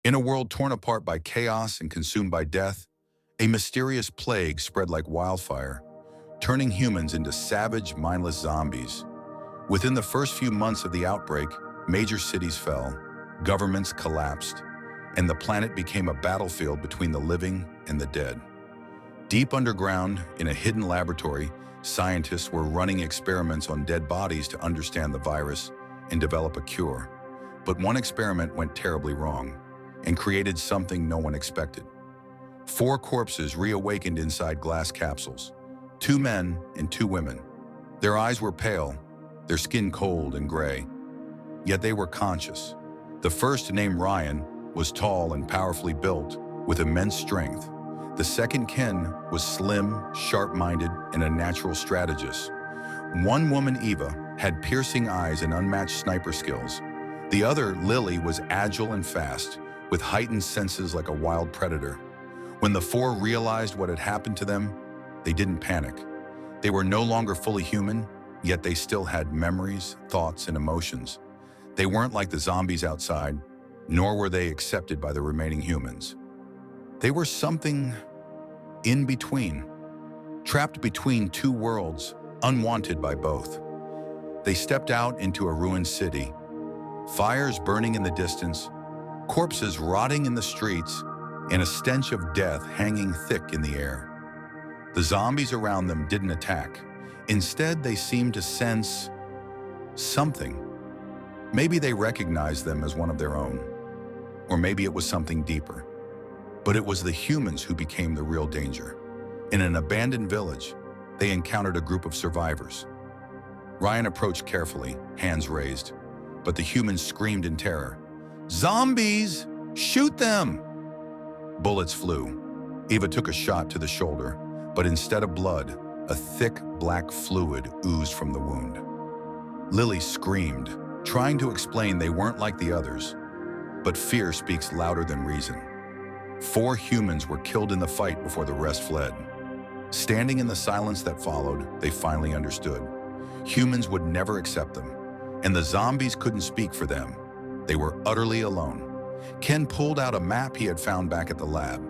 In a world torn apart by chaos and consumed by death, a mysterious plague spread like wildfire, turning humans into savage, mindless zombies. Within the first few months of the outbreak, major cities fell, governments collapsed, and the planet became a battlefield between the living and the dead. Deep underground, in a hidden laboratory, scientists were running experiments on dead bodies to understand the virus and develop a cure. But one experiment went terribly wrong and created something no one expected. 4 corpses reawakened inside glass capsules, 2 men and 2 women. Their eyes were pale, their skin cold and gray, yet they were conscious. The first, named Ryan, was tall and powerfully built, with immense strength. The second, Ken, was slim, sharp-minded, and a natural strategist. One woman, Eva, had piercing eyes and unmatched sniper skills. The other, Lily, was agile and fast, with heightened senses like a wild predator. When the 4 realized what had happened to them, they didn't panic. They were no longer fully human, yet they still had memories, thoughts, and emotions. They weren't like the zombies outside, nor were they accepted by the remaining humans. They were something in between, trapped between 2 worlds, unwanted by both. They stepped out into a ruined city, fires burning in the distance, corpses rotting in the streets, and a stench of death hanging thick in the air. The zombies around them didn't attack. Instead, they seemed to sense something. Maybe they recognized them as one of their own, or maybe it was something deeper. But it was the humans who became the real danger. In an abandoned village, they encountered a group of survivors. Ryan approached carefully, hands raised, but the humans screamed in terror. "Zombies! Shoot them!" Bullets flew. Eva took a shot to the shoulder, but instead of blood, a thick black fluid oozed from the wound. Lily screamed, trying to explain they weren't like the others, but fear speaks louder than reason. 4 humans were killed in the fight before the rest fled. Standing in the silence that followed, they finally understood. Humans would never accept them, and the zombies couldn't speak for them. They were utterly alone. Ken pulled out a map he had found back at the lab.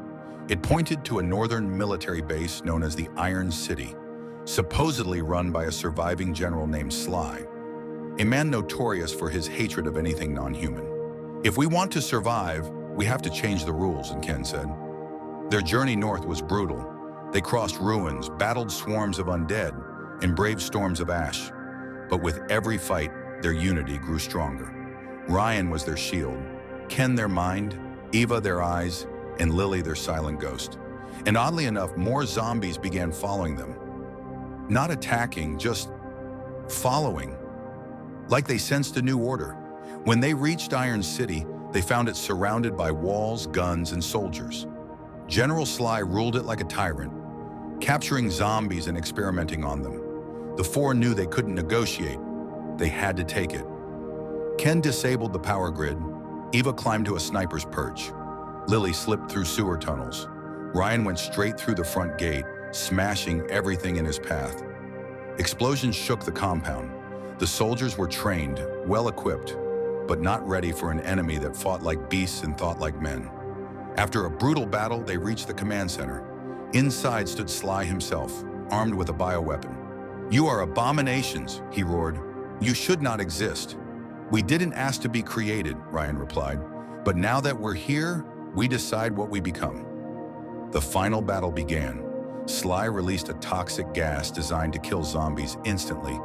It pointed to a northern military base known as the Iron City, supposedly run by a surviving general named Sly, a man notorious for his hatred of anything non-human. "If we want to survive, we have to change the rules," Ken said. Their journey north was brutal. They crossed ruins, battled swarms of undead, and braved storms of ash. But with every fight, their unity grew stronger. Ryan was their shield, Ken their mind, Eva their eyes, and Lily their silent ghost. And oddly enough, more zombies began following them. Not attacking, just following. Like they sensed a new order. When they reached Iron City, they found it surrounded by walls, guns, and soldiers. General Sly ruled it like a tyrant, capturing zombies and experimenting on them. The 4 knew they couldn't negotiate. They had to take it. Ken disabled the power grid. Eva climbed to a sniper's perch. Lily slipped through sewer tunnels. Ryan went straight through the front gate, smashing everything in his path. Explosions shook the compound. The soldiers were trained, well-equipped, but not ready for an enemy that fought like beasts and thought like men. After a brutal battle, they reached the command center. Inside stood Sly himself, armed with a bioweapon. "You are abominations," he roared. "You should not exist." "We didn't ask to be created," Ryan replied. "But now that we're here, we decide what we become." The final battle began. Sly released a toxic gas designed to kill zombies instantly,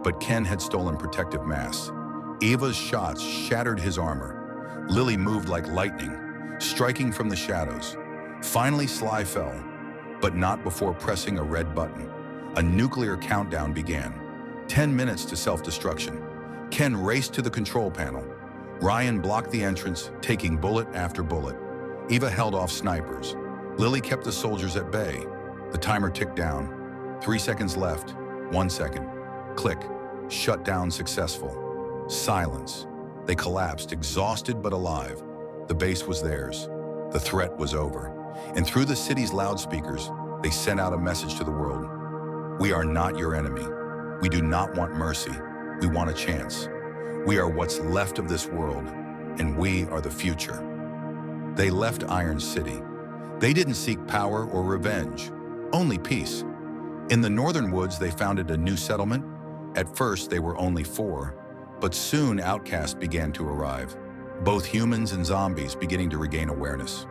but Ken had stolen protective masks. Eva's shots shattered his armor. Lily moved like lightning, striking from the shadows. Finally, Sly fell, but not before pressing a red button. A nuclear countdown began. 10 minutes to self-destruction. Ken raced to the control panel. Ryan blocked the entrance, taking bullet after bullet. Eva held off snipers. Lily kept the soldiers at bay. The timer ticked down. 3 seconds left. 1 second. Click. Shutdown successful. Silence. They collapsed, exhausted but alive. The base was theirs. The threat was over. And through the city's loudspeakers, they sent out a message to the world. "We are not your enemy. We do not want mercy. We want a chance. We are what's left of this world, and we are the future." They left Iron City. They didn't seek power or revenge, only peace. In the northern woods, they founded a new settlement. At first, they were only 4, but soon outcasts began to arrive, both humans and zombies beginning to regain awareness.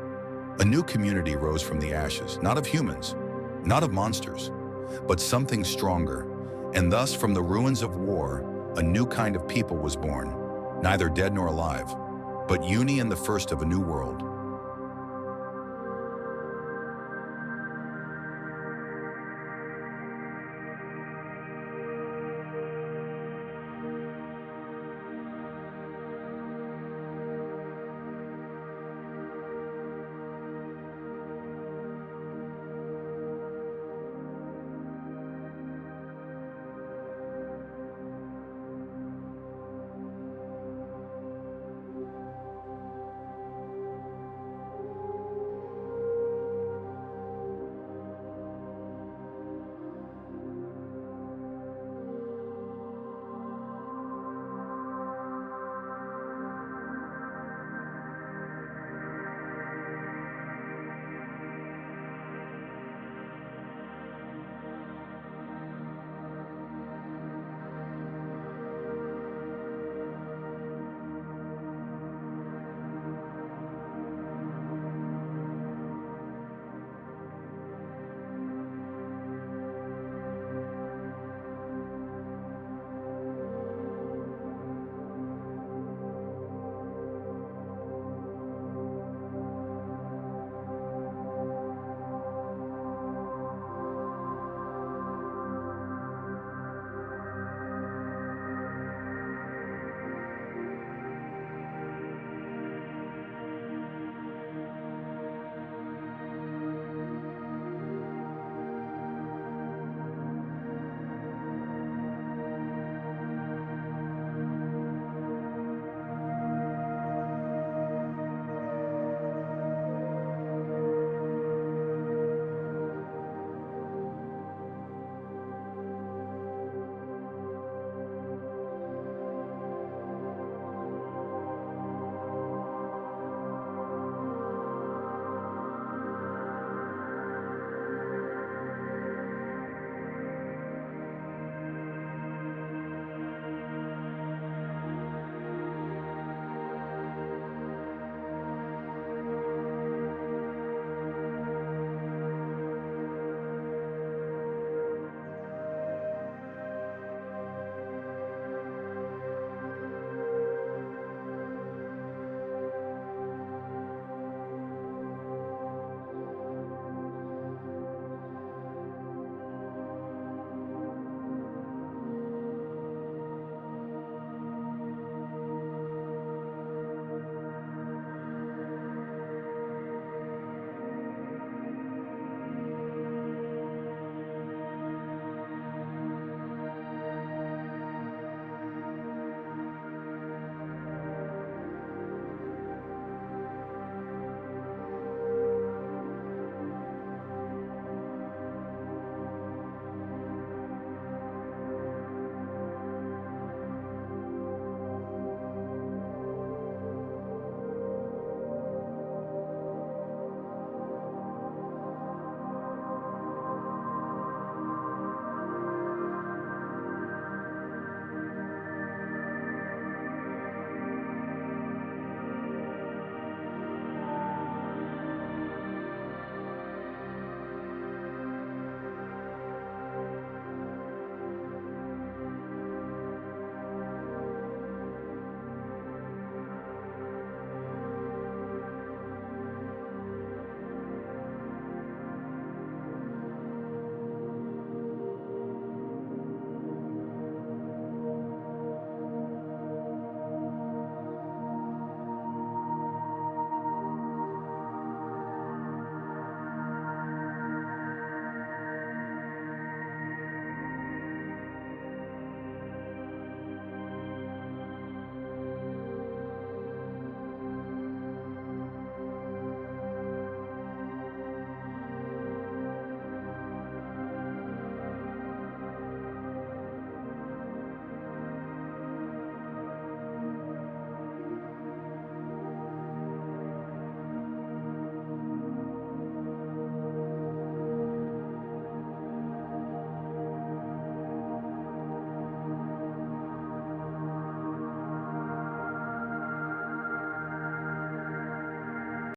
A new community rose from the ashes, not of humans, not of monsters, but something stronger. And thus, from the ruins of war, a new kind of people was born, neither dead nor alive, but uni and the first of a new world.